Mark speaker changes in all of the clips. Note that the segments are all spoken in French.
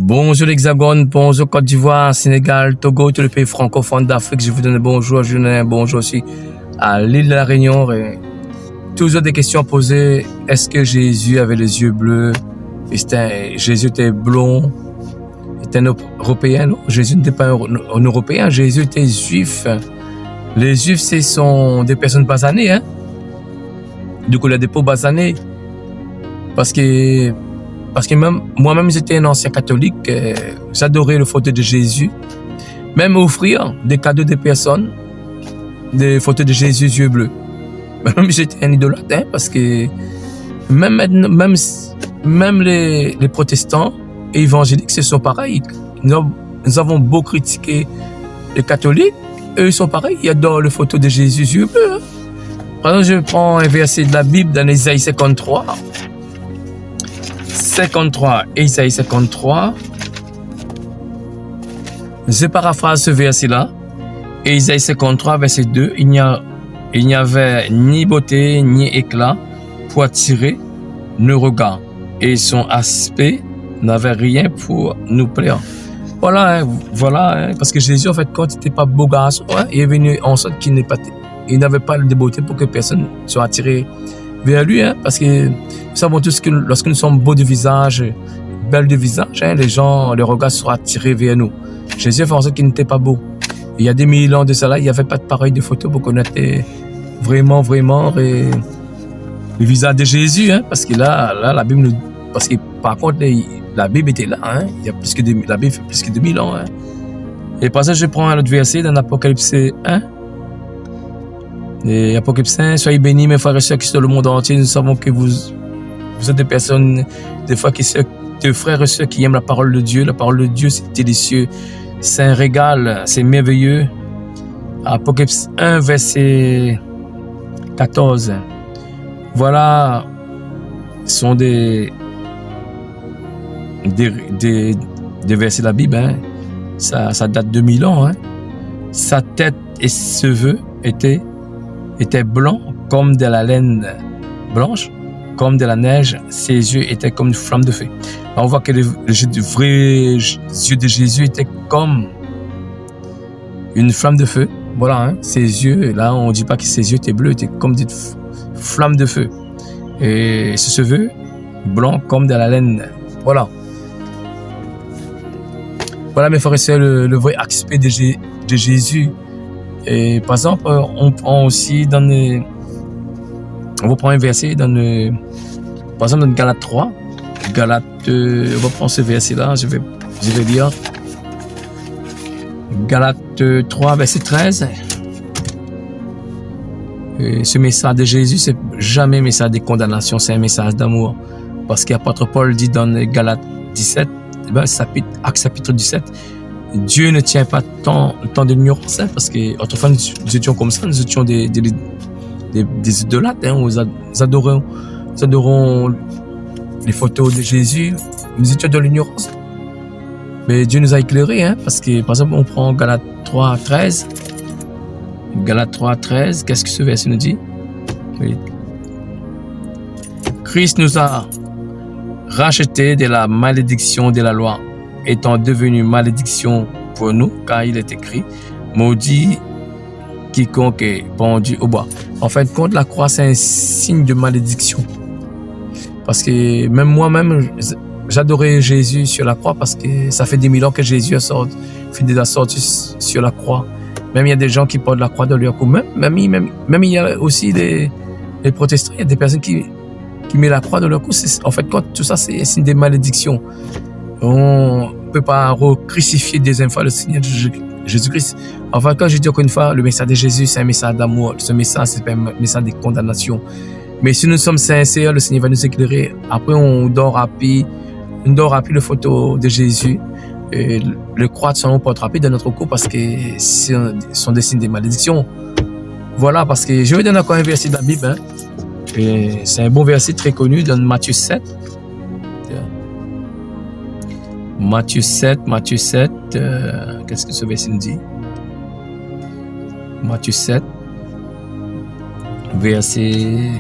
Speaker 1: Bonjour l'Hexagone, bonjour Côte d'Ivoire, Sénégal, Togo, tous les pays francophones d'Afrique. Je vous donne bonjour, je vous donne un bonjour aussi à l'île de la Réunion. Et toujours des questions posées. Est-ce que Jésus avait les yeux bleus? Jésus était blond? Était un Européen? Non, Jésus n'était pas un Européen, Jésus était juif. Les juifs, ce sont des personnes basanées. Hein? Du coup, il y a des peaux basanées. Parce que même moi-même, j'étais un ancien catholique. J'adorais le photo de Jésus. Même offrir des cadeaux des personnes, des photos de Jésus yeux bleus. Même j'étais un idolâtre, hein, parce que même les protestants et évangéliques, ce sont pareils. Nous avons beau critiquer les catholiques, eux ils sont pareils. Ils adorent les photos de Jésus yeux bleus. Hein. Par exemple, je prends un verset de la Bible dans Isaïe 53. 53, Isaïe 53. Je paraphrase ce verset-là. Isaïe 53, verset 2. Il n'y avait ni beauté, ni éclat pour attirer nos regards. Et son aspect n'avait rien pour nous plaire. Voilà, hein, parce que Jésus, en fait, quand il n'était pas beau garçon, hein, il est venu en sorte qu'il n'avait pas de beauté pour que personne soit attiré vers lui, hein, parce que nous savons tous que lorsque nous sommes beaux de visage, belles de visage, hein, les regards sont attirés vers nous. Jésus a fait en sorte qu'il n'était pas beau. Il y a des 1000 ans de cela, il n'y avait pas de pareil de photo pour connaître vraiment le visage de Jésus, hein, parce que là, la Bible parce que par contre, la Bible était là, hein, la Bible fait plus que 2000 ans, hein. Et par ça, je prends un autre verset dans l'Apocalypse 1. Et Apocalypse 1, soyez bénis, mes frères et sœurs qui sont dans le monde entier. Nous savons que vous êtes des personnes, des frères et sœurs qui aiment la parole de Dieu. La parole de Dieu, c'est délicieux. C'est un régal, c'est merveilleux. Apocalypse 1, verset 14. Voilà, ce sont des versets de la Bible. Hein. Ça date de 1000 ans. Hein. Sa tête et ses cheveux étaient blancs comme de la laine blanche, comme de la neige. Ses yeux étaient comme une flamme de feu. On voit que les vrais yeux de Jésus étaient comme une flamme de feu. Voilà, hein, ses yeux, là on ne dit pas que ses yeux étaient bleus, étaient comme des flammes de feu. Et ses cheveux blancs comme de la laine. Voilà. Voilà mes frères et sœurs, le vrai aspect de Jésus. Et par exemple, on prend aussi on va prendre un verset par exemple dans Galates 3. On va prendre ce verset-là, je vais lire. Galates 3, verset 13. Et ce message de Jésus, c'est jamais un message de condamnation, c'est un message d'amour. Parce qu'apôtre Paul dit dans Galates 17, Actes chapitre 17, Dieu ne tient pas tant de l'ignorance, hein, parce que autrefois nous étions comme ça, nous étions des idolâtres, hein, nous adorons les photos de Jésus, nous étions dans l'ignorance. Mais Dieu nous a éclairés, hein, parce que par exemple on prend Galates 3, 13. Galates 3, 13, qu'est-ce que ce verset nous dit? Oui. Christ nous a rachetés de la malédiction de la loi, étant devenu malédiction pour nous, car il est écrit, maudit quiconque est pendu au bois. En fin de compte, la croix, c'est un signe de malédiction. Parce que même moi-même, j'adorais Jésus sur la croix, parce que ça fait des 1000 ans que Jésus a sorti sur la croix. Même il y a des gens qui portent la croix dans leur cou. Même il y a aussi les protestants, il y a des personnes qui mettent la croix dans leur cou. En fait, quand tout ça, c'est un signe de malédiction. On ne peut pas crucifier des fois le Seigneur Jésus-Christ. Enfin, quand je dis encore une fois, le message de Jésus, c'est un message d'amour. Ce message, c'est pas un message de condamnation. Mais si nous sommes sincères, le Seigneur va nous éclairer. Après, on dort rapide les photos de Jésus. Et le croix de son nom porte rapide dans notre cou parce que ce sont des signes de malédiction. Voilà, parce que je vais donner encore un verset de la Bible. Hein. Et c'est un bon verset très connu dans Matthieu 7. Matthieu 7, qu'est-ce que ce verset nous dit? Matthieu 7, verset...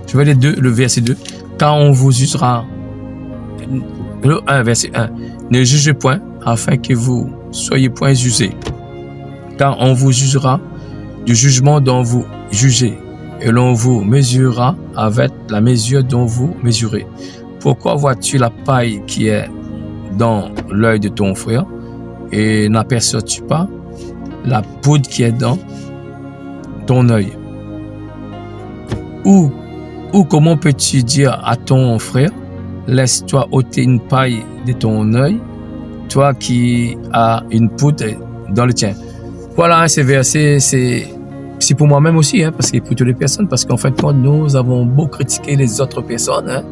Speaker 1: Je vais le verset 2. Quand on vous usera le 1, verset 1. Ne jugez point, afin que vous soyez point jugés. Car on vous jugera du jugement dont vous jugez, et l'on vous mesurera avec la mesure dont vous mesurez. Pourquoi vois-tu la paille qui est dans l'œil de ton frère, et n'aperçois-tu pas la poudre qui est dans ton œil? Ou comment peux-tu dire à ton frère, laisse-toi ôter une paille de ton œil, toi qui as une poudre dans le tien? Voilà, ces versets, c'est pour moi-même aussi, parce que pour toutes les personnes, parce qu'en fin de compte, nous avons beau critiquer les autres personnes,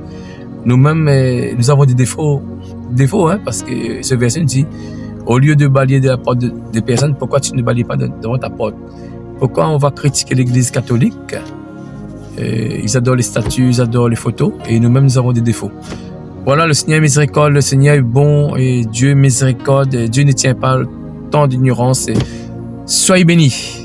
Speaker 1: nous-mêmes, nous avons des défauts, parce que ce verset nous dit, au lieu de balayer de la porte des personnes, pourquoi tu ne balayes pas devant ta porte? Pourquoi on va critiquer l'Église catholique? Ils adorent les statues, ils adorent les photos, et nous-mêmes, nous avons des défauts. Voilà, le Seigneur est miséricorde, le Seigneur est bon, et Dieu est miséricorde, et Dieu ne tient pas tant d'ignorance. Soyez bénis.